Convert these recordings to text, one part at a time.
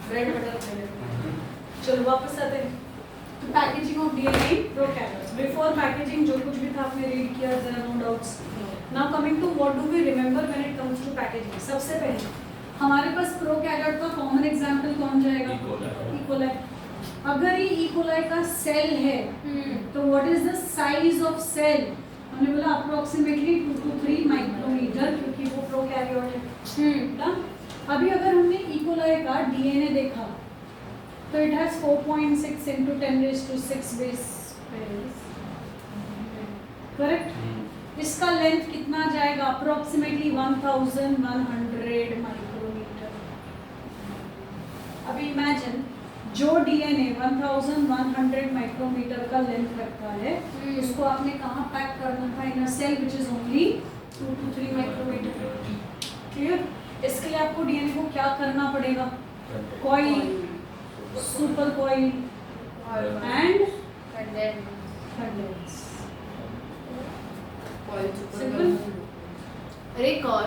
Bread butter चलो वापस आते हैं तो packaging of DNA prokaryotes before packaging जो कुछ भी था आपने रीड किया there are no doubts now coming to what do we remember when it comes to packaging सबसे पहले हमारे पास प्रोकैरियोट का कॉमन एग्जांपल कौन जाएगा ई कोलाई अगर ये ई कोलाई का सेल है तो what is the size of cell हमने बोला अप्रोक्सीमेटली 2 to 3 माइक्रोमीटर क्योंकि वो प्रोकैरियोट है ना अभी अगर हमने ई कोलाई का डीएनए देखा तो it has 4.6 into 10⁶ base pairs correct इसका लेंथ कितना जाएगा अप्रोक्सीमेटली 1100 माइक्रोमीटर अभी इमेजिन जो डीएनए 1100 माइक्रोमीटर का लेंथ रखता है उसको आपने कहाँ पैक करना था in a cell which is only 2 to 3 micrometre clear इसके लिए आपको डीएनए को क्या करना पड़ेगा coil super coil and condense simple अरे एक और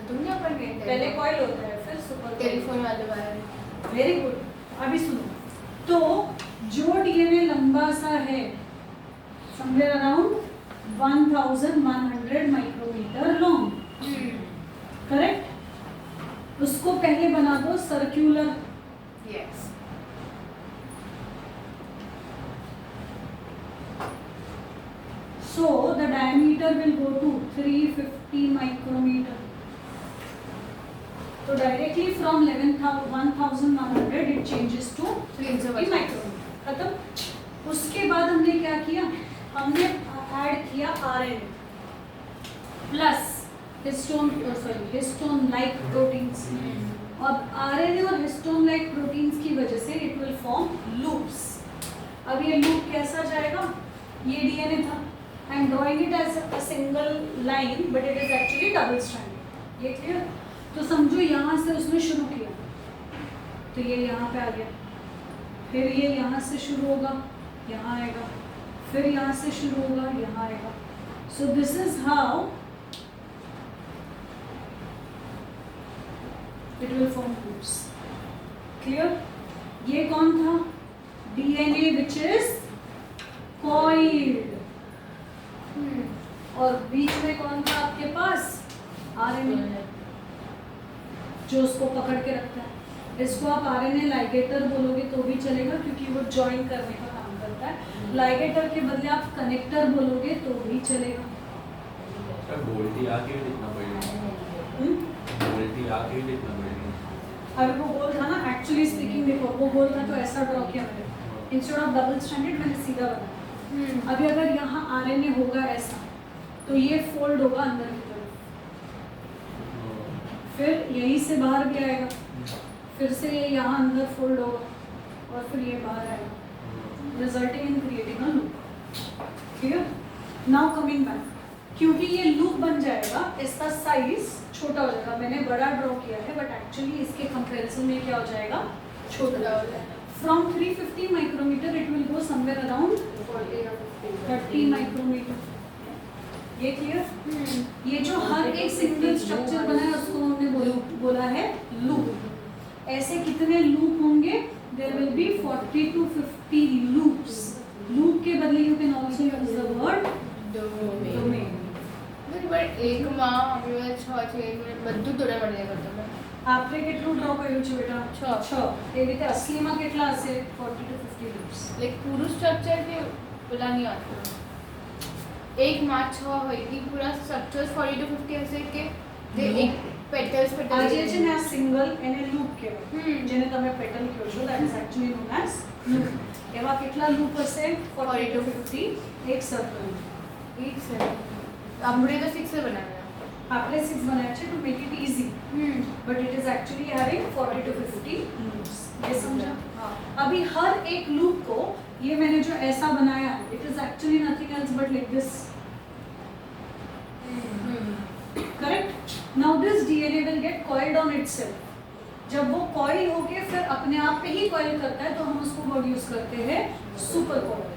तुम क्या पढ़ गए पहले कॉइल होता है फिर सुपर टेलीफोन वाले वाला वेरी गुड अभी सुनो तो जो डीएनए लंबा सा है somewhere around 1100 micrometre long correct उसको पहले बना दो circular yes so the diameter will go to 350 micrometer so directly from 1100 it changes to 350 micrometer खत्म उसके बाद हमने क्या किया हमने ऐड किया RNA plus histone like proteins और आरएनए और हिस्टोन लाइक प्रोटीन्स की वजह से इट विल फॉर्म लूप्स अब ये लूप कैसा जाएगा ये डीएनए था I am drawing it as a single line but it is actually double stranded ये क्लियर तो समझो यहाँ से उसने शुरू किया तो ये यहाँ पे आ गया फिर ये यहाँ से शुरू होगा यहाँ आएगा फिर यहाँ से शुरू होगा यहाँ आएगा so this is how it will form loops clear ये कौन था DNA which is coiled और बीच में कौन था आपके पास RNA जो उसको पकड़ के रखता है इसको आप RNA लाइगेटर बोलोगे तो भी चलेगा क्योंकि वो ज्वाइन करने का काम करता है लाइगेटर के बदले आप कनेक्टर बोलोगे तो भी चलेगा बोल्टी आके लिखना पड़ेगा बोल्टी आके लिखना पड़ेगा अगर वो गोल था ना एक्चुअली स्पीकिंग देखो वो गोल था तो ऐसा ड्रॉ किया मैंने इंस्टेड ऑफ डबल स्टैंडर्ड मैंने सीधा बनाया अभी अगर यहाँ आरएनए होगा ऐसा तो ये फोल्ड होगा अंदर की तरफ फिर यहीं से बाहर भी आएगा फिर से ये यहाँ अंदर फोल्ड होगा और फिर ये बाहर आएगा resulting in creating a loop clear now coming back क्योंकि ये लूप बन जाएगा इसका साइज छोटा हो जाएगा मैंने बड़ा ड्रॉ किया है बट एक्चुअली इसके कंपैरिजन में क्या हो जाएगा छोटा हो जाएगा from 350 micrometre it will go somewhere around 30 micrometre ये क्लियर ये जो हर एक सिंगल स्ट्रक्चर बना है उसको हमने बोला है लूप ऐसे कितने लूप होंगे there will be 40 to 50 loops loop के बदले you can also use the word domain but એક માં આપણે 6 મિનિટ બધું દોડા પડે તમે આપણે કેટલું ડ્રો કર્યું છે બેટા 6 એ રીતે અસલીમાં કેટલા હશે 40 to 50 લૂપ્સ લાઈક પૂરું સ્ટ્રક્ચર કે પેલા નહીં આવતું એક માં 6 હોય એ પૂરા સ્ટ્રક્ચર 40 to 50 હશે કે તે એક પેટલ્સ આ જે છે ને આ સિંગલ એને લૂપ કહેવાય જેને તમે પેટલ કહો છો that is actually known as loop એવા કેટલા લૂપ હશે 40 to 50 એક સર્કલ એક સર આપણે તો 6 બનાવ્યા આપણે 6 बनाया છે to make it easy but it is actually having 40 to 50 loops ये समझा हाँ अभी हर एक लूप को ये मैंने जो ऐसा बनाया it is actually nothing else but like this correct now this DNA will get coiled on itself जब वो कॉइल होके फिर अपने आप पे ही कॉइल करता है तो हम उसको वर्ड यूज करते हैं सुपर कॉइल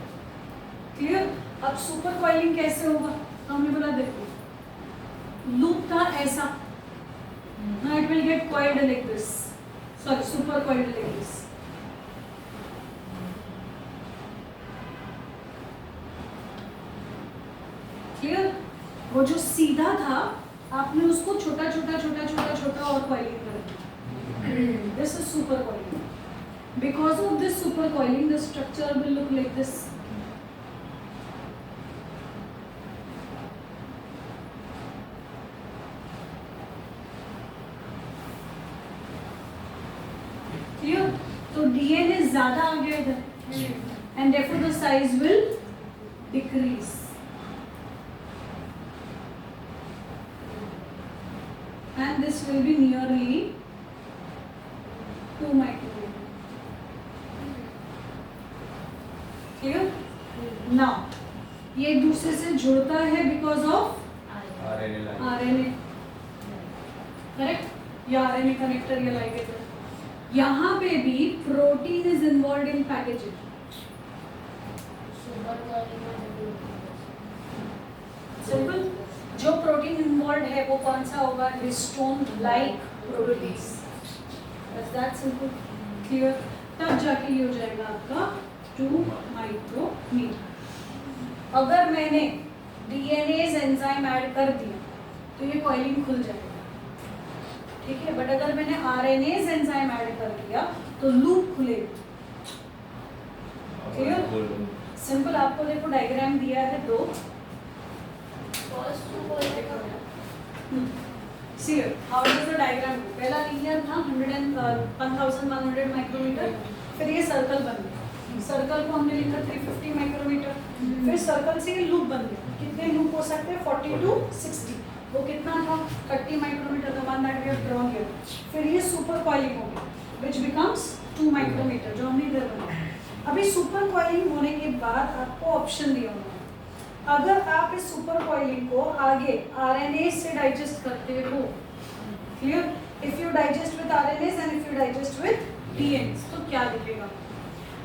क्लियर अब सुपर कॉइलिंग कैसे होगा तो हमने बोला देखो लूप था ऐसा get coiled like this, sorry, super coiled like this. Clear? वो जो सीधा था आपने उसको छोटा छोटा छोटा छोटा छोटा और कॉइलिंग कर दिया. This is super coiling. Because of this super coiling the structure will look like this. Clear? तो डीएनए ज्यादा आ गया इधर and therefore the size will decrease. And this will be nearly 2 micrometer. Clear? Now, ये एक दूसरे से जुड़ता है because of RNA. Correct? या RNA connector या ligator. यहाँ पे भी protein is involved in packaging. Simple. जो प्रोटीन इन्वॉल्व है वो कौन सा होगा? Histone like proteins. बस दैट सिंपल. क्लियर? तब जाके ये हो जाएगा आपका 2 माइक्रोमीटर. अगर मैंने डीएनएज एंजाइम ऐड कर दिया तो ये कॉइलिंग खुल जाएगा. ठीक है? बट अगर मैंने आरएनएज एंजाइम ऐड कर दिया तो लूप खुलेगा. क्लियर? सिंपल. आपको देखो डायग्राम दिया है दो. See how does the diagram go? पहला लीनियर था 1100 माइक्रोमीटर. फिर ये सर्कल बन गया. सर्कल को हमने लिखा 350 माइक्रोमीटर. फिर सर्कल से ये लूप बन गया. कितने लूप हो सकते हैं? 40 to 60. वो कितना था? 30 micrometre. The one that we have drawn here. फिर ये सुपर कॉइलिंग हो गया व्हिच बिकम्स 2 माइक्रोमीटर जो हमने इधर बनाया. अभी सुपर कॉइलिंग होने के बाद आपको ऑप्शन दिया हुआ है. अगर आप इस सुपर कॉइलिंग को आगे आरएनए से डाइजेस्ट करते हो. Clear? If you digest with RNS and if you digest with DNS तो क्या दिखेगा?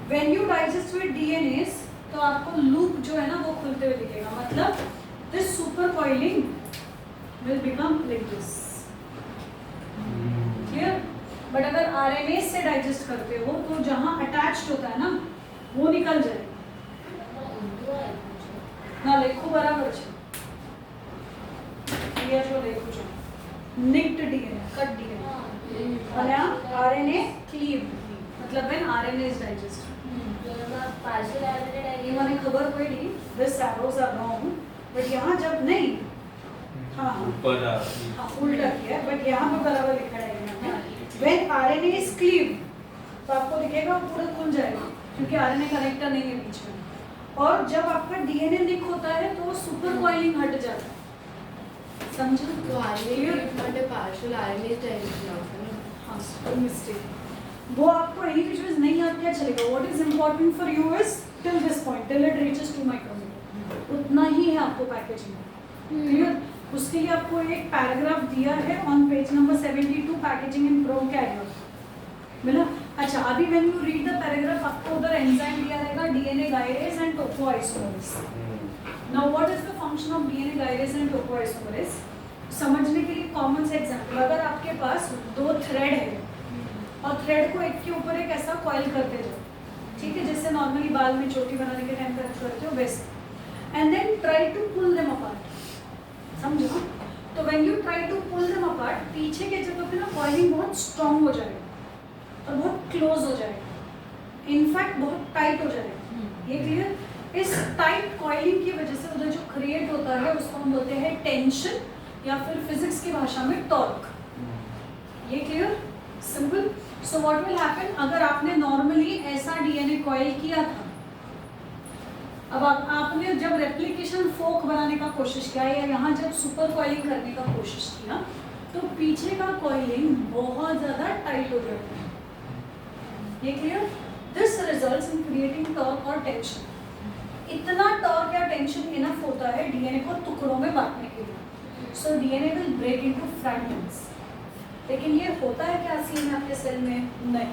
When you digest with DNS तो आपको लूप जो है ना वो खुलते हुए दिखेगा. मतलब this super coiling will become like this. Clear? But अगर आरएनएस से डाइजेस्ट करते हो तो जहां अटैच्ड होता है ना वो निकल जाएगा. ना लेखो बराबर છે. ये जो लेखो છે निक्ड डीएनए कट डीएनए અને આ आरएनए क्लीव मतलब when RNA is digested. Partial RNA ये मैंने खबर पड़ी this arrows are wrong but यहाँ जब नहीं हाँ ऊपर हाँ उल्टा किया बट यहाँ पे बराबर लिखा है व्हेन आरएनए इज क्लीव तो आपको दिखेगा पूरा खुल जाएगा क्योंकि आरएनए कनेक्टर नहीं है बीच में. और जब आपका डीएनए निक होता है तो सुपर कॉइलिंग हट जाता है. समझो? तो आरएनए मतलब पार्शियल आरएनए इज डाइजेस्टेड. हाँ सुपर मिस्टेक. वो आपको एनी विजुअल्स नहीं याद किया चलेगा. What is important for you is till this point till it reaches 2 micrometre. उतना ही है आपको पैकेजिंग. क्लियर? उसके लिए आपको एक पैराग्राफ दिया है on page number 72 packaging in prokaryote. मिला? अच्छा अभी when you read the paragraph आपको उधर एंजाइम दिया रहेगा DNA gyrase and topoisomerase. Now what is the function of DNA gyrase and topoisomerase? समझने के लिए कॉमन से एग्जांपल. अगर आपके पास 2 थ्रेड है और थ्रेड को एक के ऊपर एक ऐसा कॉइल करते जाओ. ठीक है? जैसे नॉर्मली बाल में चोटी बनाने के टाइम पर करते हो वैसे. And then try to pull them apart. समझो? तो when you try to pull them apart पीछे के जगह पे ना कॉइलिंग बहुत स्ट्रांग हो जाएगा और बहुत क्लोज हो जाएगा. इनफैक्ट बहुत टाइट हो जाएगा. ये क्लियर? इस टाइट कॉइलिंग की वजह से उधर जो क्रिएट होता है उसको हम बोलते हैं टेंशन या फिर फिजिक्स की भाषा में टॉर्क. ये clear? Simple. So what will happen? अगर आपने नॉर्मली ऐसा डीएनए कॉइल किया था. अब आपने जब रेप्लिकेशन फोक बनाने का कोशिश किया या यहाँ जब सुपर कॉइलिंग करने का कोशिश किया तो पीछे का कॉइलिंग बहुत ज़्यादा टाइट हो जाता है. ये क्लियर? This results in creating torque और टेंशन. इतना टॉर्क या टेंशन इनफ होता है डीएनए को टुकड़ों में बांटने के लिए. So DNA will break into fragments. लेकिन ये होता है क्या असली में आपके सेल में? नहीं.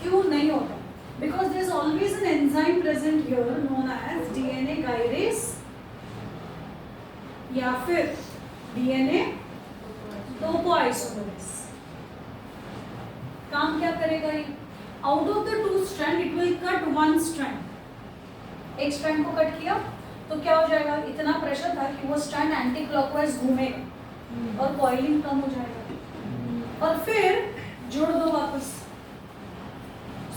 क्यों नहीं होता? Because there is always an enzyme present here known as DNA gyrase या फिर डीएनए टोपोआइसोमरेज. काम क्या करेगा ये? Out of the 2 strand it will cut 1 strand. एक स्ट्रैंड को कट किया तो क्या हो जाएगा? इतना प्रेशर था कि वो स्ट्रैंड एंटी क्लॉकवाइज घूमेगा और कॉइलिंग कम हो जाएगा और फिर जोड़ दो वापस।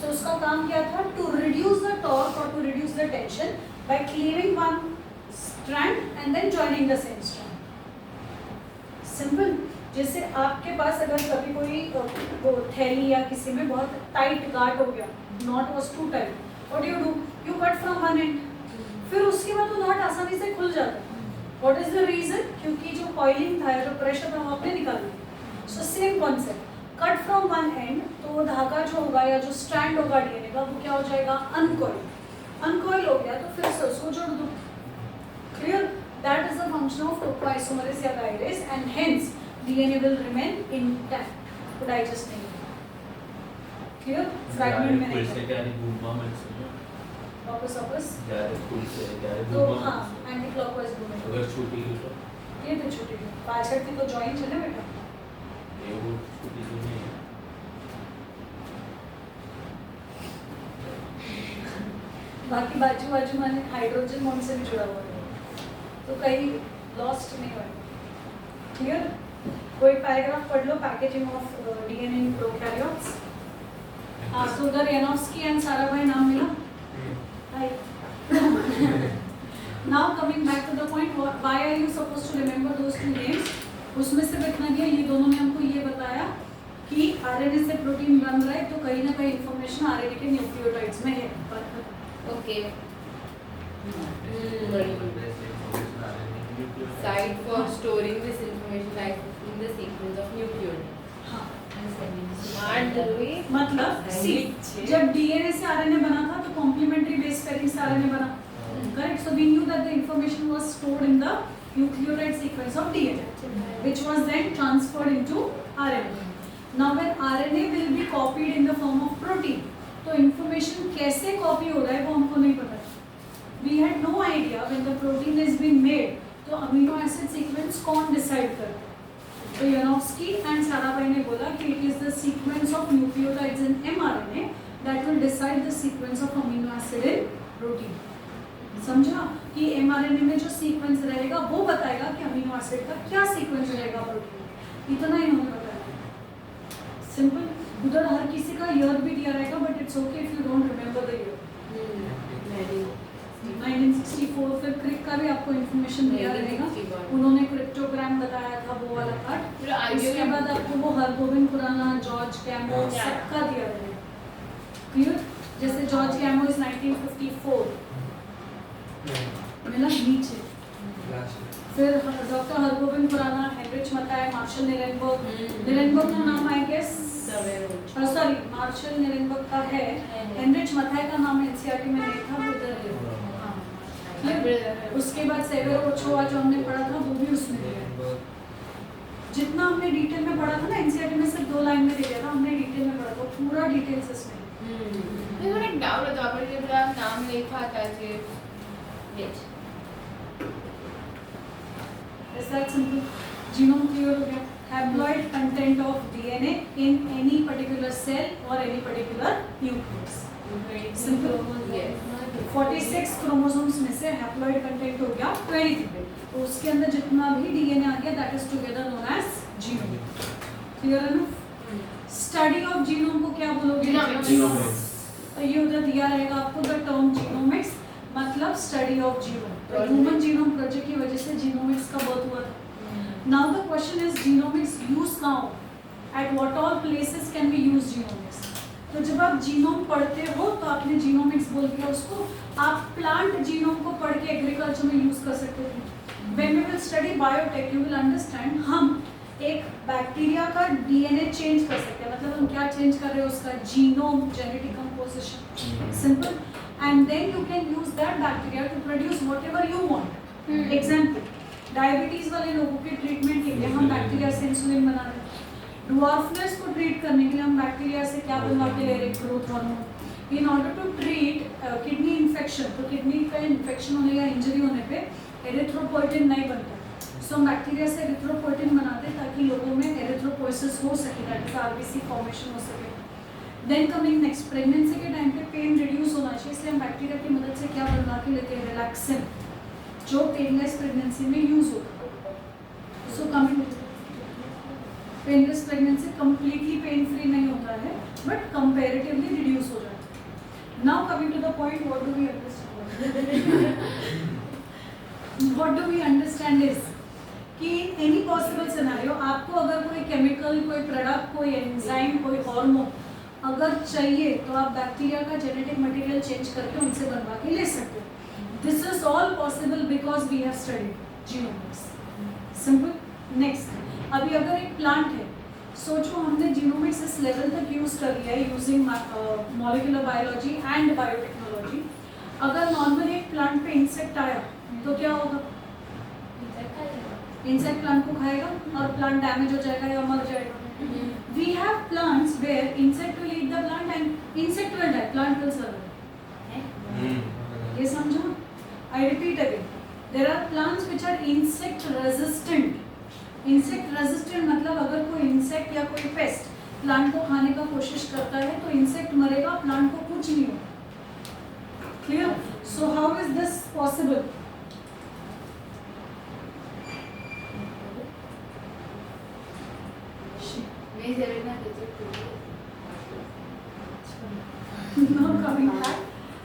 सो उसका काम क्या था? टू रिड्यूस द टॉर्क और to reduce the tension by cleaving one strand and then joining the same strand. Simple. जैसे आपके पास अगर कभी कोई वो थैली या किसी में बहुत टाइट गार्ड हो गया, not was too tight, what do you cut from one end, फिर उसके बाद वो नॉट आसानी से खुल जाता है। What is the reason? क्योंकि जो कॉइलिंग था, जो प्रेशर था, वो आपने निकाल दिया। So same concept, cut from one and, तो धागा जो होगा या जो स्ट्रैंड होगा डीएनए का, वो क्या हो जाएगा? अनकॉइल। अनकॉइल हो गया तो फिर से उसको जोड़ दो। Clear? That is the function of topoisomerase या gyrase and hence DNA will remain intact, तो डाइजेस्ट नहीं होगा। क्लियर? फ्रैगमेंट में नहीं क्या नहीं घूमना मैं वापस तो तो हाँ, एंटी क्लॉकवाइज घूमेगा। अगर छूटी हुई तो ये तो छोटी है, पाछड़ की तो जॉइंट है ना बेटा। ये वो छूटी तो नहीं है। बाकी बाजू बाजू में हाइड्रोजन बॉन्ड से भी जुड़ा हुआ है, तो कहीं लॉस्ट नहीं होगा। क्लियर? कोई पैराग्राफ पढ़ लो, packaging of DNA in prokaryotes. सुगर यानोव्स्की एंड साराभाई नाम मिला? Hi. Now coming back to the point, why are you supposed to remember those two names? उसमें से इतना दिया, ये दोनों ने हमको ये बताया कि आरएनए से प्रोटीन बन रहा है, तो कहीं ना कहीं इंफॉर्मेशन आरएनए के न्यूक्लियोटाइड्स में है। Okay, site for storing this information lies in the sequence of nucleotide. हाँ, Smart Dhalwi. मतलब सी, जब डीएनए से आरएनए बना था तो कॉम्प्लीमेंट्री बेस पेयरिंग से आरएनए बना, correct? So we knew that the information was stored in the nucleotide sequence of DNA, which was then transferred into RNA. Now when RNA will be copied in the form of protein, तो information कैसे copy हो रहा है वो हमको नहीं पता। We had no idea when the protein is being made, तो अमीनो एसिड सीक्वेंस कौन डिसाइड करता है? तो यानोव्स्की एंड साराभाई ने बोला कि it is the sequence of nucleotides in mRNA that will decide the sequence of amino acid in protein. समझा कि mRNA में जो सीक्वेंस रहेगा वो बताएगा कि अमीनो एसिड का क्या सीक्वेंस रहेगा प्रोटीन। इतना ही हमें बताया। सिंपल। उधर हर किसी का ईयर भी दिया रहेगा, but it's okay if you don't remember the year. 1964। फिर क्रिक का भी आपको इन्फॉर्मेशन दिया रहेगा, उन्होंने क्रिप्टोग्राम बताया था, वो वाला पार्ट। उसके बाद आपको वो हरगोबिन खुराना, जॉर्ज कैमो, सबका दिया रहेगा। क्लियर? जैसे जॉर्ज कैमो इज 1954 मिला नीचे। फिर doctor Hargobind Khorana, Heinrich Matthaei, Marshall Nirenberg का नाम I guess, sorry Marshall Nirenberg का है, हेनरिच मथाई का नाम एनसीईआरटी में नहीं था, वो इधर है। उसके बाद सेवेरो ओचोआ जो हमने पढ़ा था वो भी उसमें दिया। जितना हमने डिटेल में पढ़ा था ना एनसीईआरटी में, सिर्फ 2 लाइन में दे दिया था, हमने डिटेल में पढ़ा था, पूरा डिटेल्स इसमें। मेरे को एक डाउट था, पर ये पूरा नाम लिखा था कि yes Is that simple? Genome clear हो गया। Haploid content of DNA in any particular cell or any particular nucleus. Simple. Yes. 46 chromosomes में से हैप्लॉइड कंटेंट हो गया 23, तो उसके अंदर जितना भी डीएनए आ गया that is together known as genome. Clear है ना? स्टडी ऑफ जीनोम को क्या बोलोगे? Genomics. तो ये उधर दिया रहेगा आपको द टर्म जीनोमिक्स, मतलब स्टडी ऑफ जीनोम। तो ह्यूमन जीनोम प्रोजेक्ट की वजह से जीनोमिक्स का बर्थ हुआ था। Now the question is genomics use कहाँ? At what all places can we use genomics? तो जब आप जीनोम पढ़ते हो तो आपने जीनोमिक्स बोल दिया उसको, आप प्लांट जीनोम को पढ़ के एग्रीकल्चर में यूज कर सकते थे। When we will study biotech you will understand, हम एक बैक्टीरिया का डीएनए चेंज कर सकते हैं, मतलब हम क्या चेंज कर रहे हैं उसका genome, genetic composition, simple. And then you can use that bacteria to produce whatever you want. Example, diabetes वाले लोगों के ट्रीटमेंट के लिए हम बैक्टीरिया से इंसुलिन बना रहे हैं। ड्वार्फनेस को ट्रीट करने के लिए हम बैक्टीरिया से क्या बनवा के ले रहे हैं? Growth hormone. In order to treat kidney infection, तो किडनी का इन्फेक्शन होने या इंजरी होने पे एरिथ्रोपोइटिन नहीं बनता, सो हम बैक्टीरिया से एरिथ्रोपोइटिन बनाते हैं ताकि लोगों में एरिथ्रोपोइसिस हो सके, दैट इज आरबीसी फॉर्मेशन हो सके। देन कमिंग नेक्स्ट, प्रेगनेंसी के टाइम पे पेन रिड्यूस होना चाहिए, इसलिए हम बैक्टीरिया की मदद से क्या बनवा के लेते हैं, रिलैक्सिन, जो पेनलेस प्रेगनेंसी में यूज होता है। So coming, painless pregnancy completely pain free नहीं होता है, बट कंपैरेटिवली रिड्यूस हो जाता है। Now coming to the point, what do we understand, what do we understand is कि इन एनी पॉसिबल सिनेरियो आपको अगर कोई केमिकल, कोई प्रोडक्ट, कोई एंजाइम, कोई हार्मोन अगर चाहिए तो आप बैक्टीरिया का जेनेटिक मटेरियल चेंज करके उनसे बनवा के ले सकते हो। This is all possible because we have studied genomics. Simple. Next, अभी अगर एक प्लांट है, सोचो हमने जीनोमिक्स इस लेवल तक यूज कर लिया है using molecular biology and biotechnology. अगर नॉर्मली एक प्लांट पे इंसेक्ट आया तो क्या होगा, इंसेक्ट प्लांट को खाएगा और प्लांट डैमेज हो जाएगा या मर जाएगा। We have plants where insect will eat the plant and insect will die, plant will survive. ये समझो। I repeat again. There are plants which are insect resistant. Insect resistant मतलब अगर कोई इंसेक्ट या कोई पेस्ट प्लांट को खाने का कोशिश करता है तो इंसेक्ट मरेगा, प्लांट को कुछ नहीं होगा। Clear? So how is this possible? Now coming back,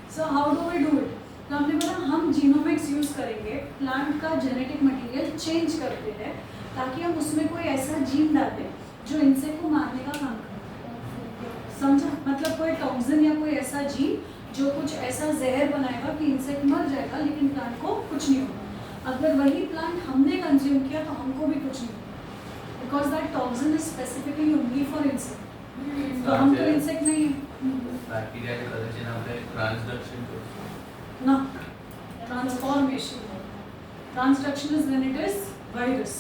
so how do we do it? तो हमने बोला हम जीनोमिक्स यूज करेंगे, प्लांट का जेनेटिक मटेरियल चेंज करते हैं ताकि हम उसमें कोई ऐसा जीन डालें जो इंसेक्ट को मारने का काम करे। समझा? मतलब कोई टॉक्सिन या कोई ऐसा जीन जो कुछ ऐसा जहर बनाएगा कि इंसेक्ट मर जाएगा लेकिन प्लांट को कुछ नहीं होगा। अगर वही प्लांट हमने कंज्यूम किया तो हमको भी कुछ नहीं होगा, because that toxin is specifically only for insect. तो हम तो इंसेक्ट नहीं है। बैक्टीरिया के कलर से नाम है ट्रांसडक्शन ना, transformation. Transduction is when it is virus.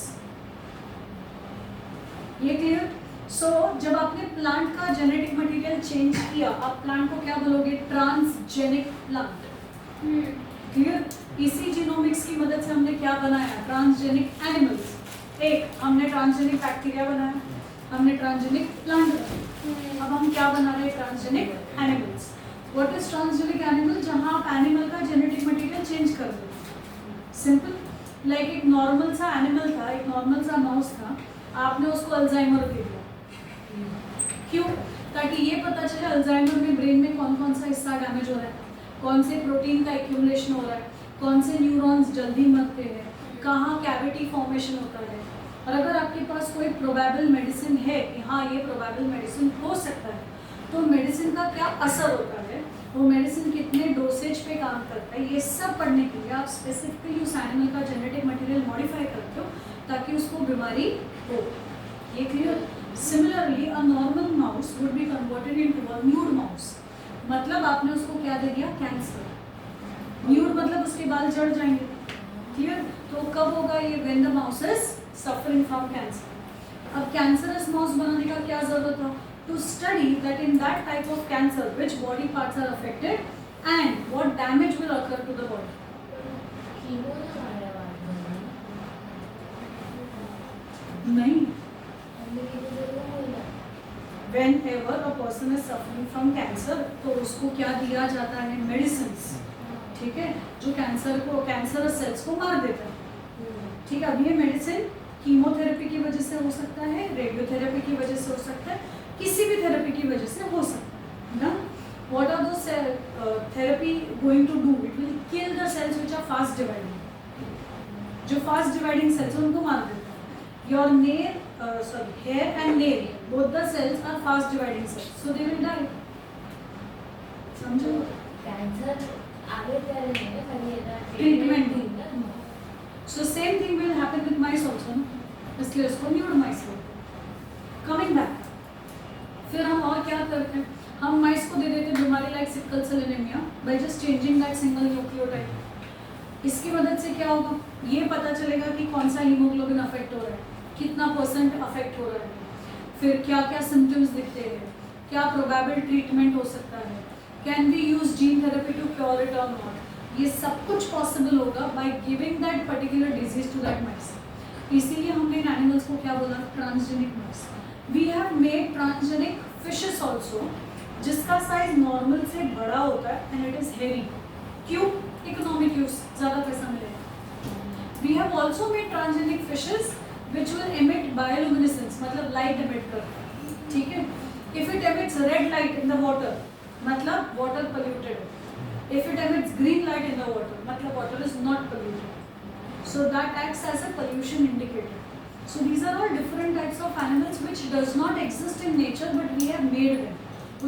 ये क्लियर? सो जब आपने प्लांट का जेनेटिक मटेरियल चेंज किया, आप प्लांट को क्या बोलोगे, ट्रांसजेनिक प्लांट। क्लियर? इसी जीनोमिक्स की मदद से हमने क्या बनाया, ट्रांसजेनिक एनिमल्स। एक हमने ट्रांसजेनिक बैक्टीरिया बनाया, हमने ट्रांसजेनिक प्लांट बनाया, अब हम क्या बना रहे हैं, transgenic animals. What is transgenic animal? जहां आप एनिमल का जेनेटिक मटेरियल चेंज कर दो। सिंपल। लाइक एक नॉर्मल सा एनिमल था, एक नॉर्मल सा माउस था, आपने उसको अल्जाइमर दे दिया। क्यों? ताकि ये पता चले अल्जाइमर में ब्रेन में कौन कौन सा हिस्सा डैमेज हो रहा है, कौन से प्रोटीन का एक्यूमुलेशन हो रहा है, कौन से न्यूरॉन्स जल्दी मरते हैं, कहाँ कैविटी फॉर्मेशन होता है। और अगर आपके पास कोई प्रोबेबल मेडिसिन है कि हाँ ये प्रोबेबल मेडिसिन हो सकता है, तो मेडिसिन का क्या असर होता है, वो मेडिसिन कितने डोसेज पे काम करता है, ये सब पढ़ने के लिए आप स्पेसिफिकली उस एनिमल का जेनेटिक मटेरियल मॉडिफाई करते हो ताकि उसको बीमारी हो। ये clear? Similarly a normal mouse would be converted into a nude mouse. मतलब आपने उसको क्या दे दिया, कैंसर। न्यूड मतलब उसके बाल जड़ जाएंगे। क्लियर? तो कब होगा ये, when the mouse is suffering from cancer. अब कैंसरस माउस बनाने का क्या जरूरत था, to study that in that type of cancer which body parts are affected and what damage will occur to the body. नहीं, whenever a person is suffering from cancer तो उसको क्या दिया जाता है, मेडिसिन्स। ठीक है, जो कैंसर को, कैंसरस सेल्स को मार देता है। ठीक है, अब ये मेडिसिन कीमोथेरेपी की वजह से हो सकता है, रेडियोथेरेपी की वजह से हो सकता है, किसी भी थेरेपी की वजह से हो सकता है ना। What are those therapy going to do? It will kill the cells which are fast dividing. जो fast dividing cells हैं उनको मार देता है। Your nail, hair and nail, both the cells are fast dividing cells, so they will die. समझो? Cancer आगे क्या रहेगा, खाली ये Treatment the. So same thing will happen with mice also, इसलिए उसको न्यूड माइस बोलते हैं। Coming back, फिर हम और क्या करते हैं, हम माइस को दे देते हैं बीमारी like sickle cell anaemia by just changing that single nucleotide। इसकी मदद से क्या होगा, ये पता चलेगा कि कौन सा हीमोग्लोबिन अफेक्ट हो रहा है, कितना % अफेक्ट हो रहा है, फिर क्या क्या सिम्टम्स दिखते हैं, क्या प्रोबेबल ट्रीटमेंट हो सकता है, can we use gene therapy to cure it और नॉट। ये सब कुछ पॉसिबल होगा by giving that particular disease to that mice. इसीलिए हमने इन एनिमल्स को क्या बोला, transgenic mice. We have made transgenic fishes also जिसका साइज नॉर्मल से बड़ा होता है एंड इट इज हेवी. क्यों? इकोनॉमिक यूज, ज़्यादा पैसा मिलेगा. We have also made transgenic fishes which will emit bioluminescence, मतलब लाइट एमिट करता है. ठीक है. If it emits red light in the water, मतलब water polluted. If it emits green light in the water, मतलब water is not polluted. So that acts as a pollution indicator. So these are all different types of animals which does not exist in nature but we have made them.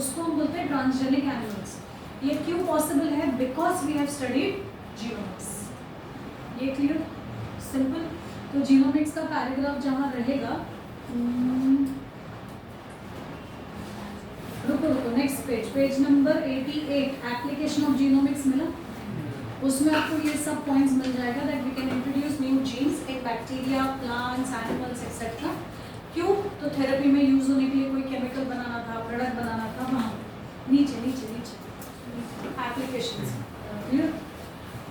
उसको हम बोलते हैं transgenic animals. ये क्यों possible है? Because we have studied genomics. ये clear? Simple. तो genomics का paragraph जहाँ रहेगा, रुको next page number 88 application of genomics मिला. उसमें आपको ये सब पॉइंट्स मिल जाएगा that we can introduce new genes in bacteria, plants, animals etcetera. क्यों? तो थेरेपी में यूज होने के लिए कोई केमिकल बनाना था, प्रोडक्ट बनाना था, वहाँ नीचे नीचे नीचे एप्लीकेशंस.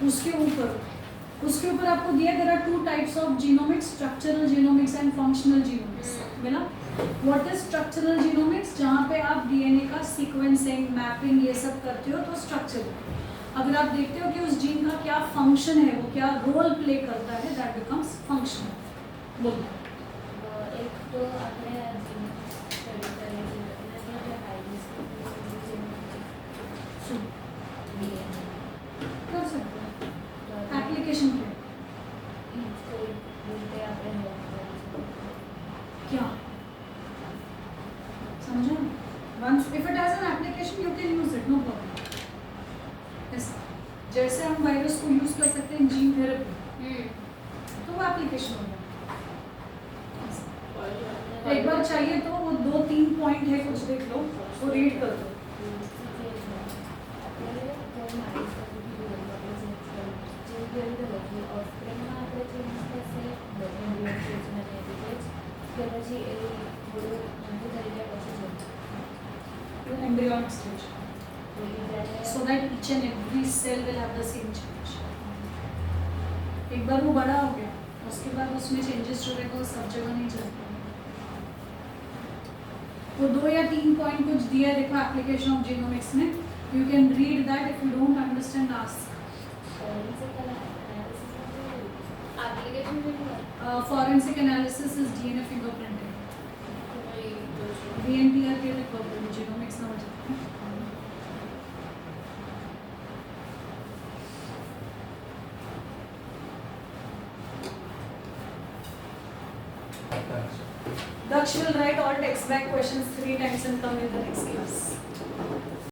उसके ऊपर आपको दिया there are 2 types of genomics, structural genomics and functional genomics. मिला. What is structural genomics? जहाँ पे आप डीएनए का सीक्वेंसिंग, मैपिंग ये सब करते हो तो स्ट्रक्चर. अगर आप देखते हो कि उस जीन का क्या फंक्शन है, वो क्या रोल प्ले करता है, दैट बिकम्स फंक्शनल. बोलो. एक तो આપણે સ્ટડી કરીએ છીએ એટલે હાઇડ્રેસ कर सकते हैं. एप्लीकेशन क्या है? કોઈ રીતે આપણે હેલ્પ કરી શકીએ. क्या समझो. once if it has an application you can use it, no problem. ऐसा जैसे हम वायरस को यूज कर सकते हैं जीन थेरेपी, तो वो एप्लीकेशन हो गया. एक बार चाहिए तो वो 2-3 पॉइंट है, कुछ देख लो, वो रीड कर दो. આપણે કોઈ માઇન્ડ જે રીતે ઓફસ્પ્રિંગમાં આપણે ચેન્જ થશે એમ્બ્રિયો સ્ટેજમાં ને રીતે કે પછી એ થોડું મોટું થઈ જાય પછી જવું एम्ब्रियॉनिक स्टेज, તો એ જ્યારે so that each and every cell will have the same change. एक बार वो बड़ा हो गया, उसके बाद उसमें चेंजेस जो रहेगा वो सब जगह नहीं चलता. वो 2 या 3 पॉइंट कुछ दिया है, देखो एप्लीकेशन ऑफ जीनोमिक्स में. You can read that. If you don't understand ask. Application में forensic analysis is DNA fingerprinting. VNTR के लिए प्रॉब्लम जीनोमिक्स ना हो जाता है. Daksh will write all text back questions 3 times and come in the next class.